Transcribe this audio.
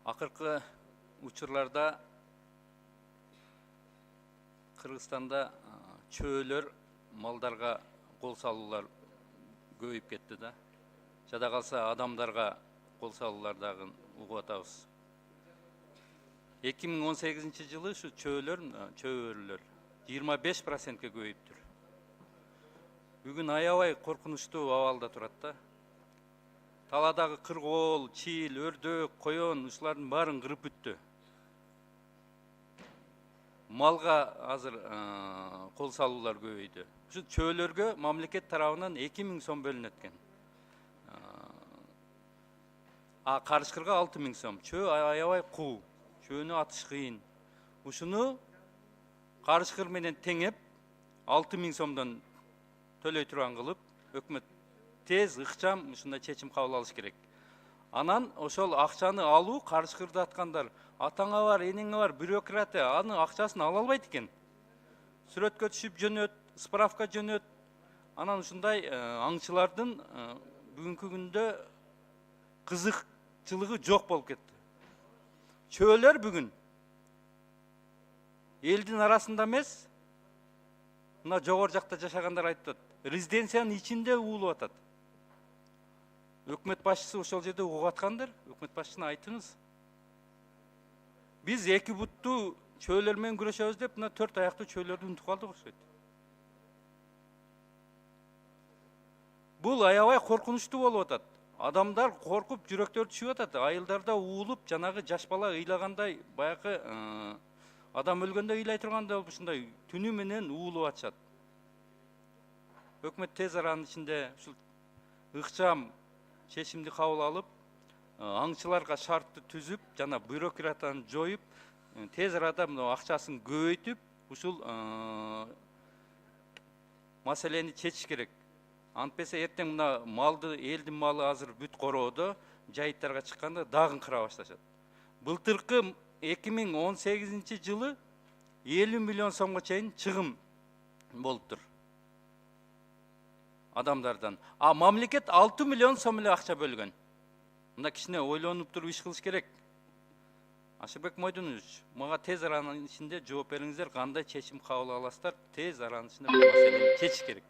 Акыркы учурларда Кыргызстанда чөөлөр малдарга кол салуулар көбөйүп кетти да. Жада калса адамдарга кол салуулар дагы угуп атабыз. 2018-жылы ушу чөөлөр 25%ке көбөйүптүр. Бүгүн аябай коркунучтуу абалда турат да. Таладагы кыргоол, чиил, өрдөк, коён ушулардын баарын кырып бүттү. Малга азыр кол салуулар көбөйдү. Ушу чөөлөргө мамлекет тарабынан 2000 сом бөлүнөт экен. Карышкырга 6000 сом. Чөө аябай куу. Чөөнү атыш кыйын. Ушуну карышкыр менен теңеп 6000 сомдон төлөй турган кылып, өкмөт тез ыкчам ушундай чечим кабыл алыш керек. Анан ошол акчаны алуу, карышкырды аткандар, атаңа бар, энеңе бар, бюрократия, аны акчасын ала албайт экен. Сүрөткө түшүп жөнөт, справка жөнөт. Анан ушундай аңчылардын бүгүнкү күндө кызыкчылыгы жок болуп кетти. Чөөлөр бүгүн элдин арасында эмес, мына жогору жакта жашагандар айтат, резиденциянын ичинде уулуп атат. Өкмөт башчысы ошол жерде угуп аткандыр, өкмөт башчысына айтыңыз. Биз эки буттуу чөөлөр менен күрөшөбүз деп, мына 4 аяктуу чөөлөрдү унутуп калдык окшойт. Бул аябай коркунучтуу болуп атат. Адамдар коркуп, жүрөктөрү түшүп атат. Айылдарда уулуп, жанагы жаш бала ыйлагандай, баягы адам өлгөндө ыйлай тургандай болуп, ушундай түнү менен уулуп атышат. Өкмөт тез аранын ичинде ушул ыкчам чечимди кабыл алып, аңчыларга шартты түзүп, жана бюрократияны жоюп, тез арада мына акчасын көбөйтүп, ушул маселени чечиш керек. Антпесе эртең мына малды, элдин малы азыр бүт короодо, жайыттарга чыкканда дагы кыра башташат. Былтыркы 2018-жылы 50 миллион сомго чейин чыгым болуптур адамдардан. Мамлекет 6 миллион сом эле акча бөлгөн. Мында кичине ойлонуп туруп иш кылыш керек. Ашырбек Мойдунович, мага тез аранын ичинде жооп бериңиздер, кандай чечим кабыл аласыздар, тез аранын ичинде бул маселени чечиш керек.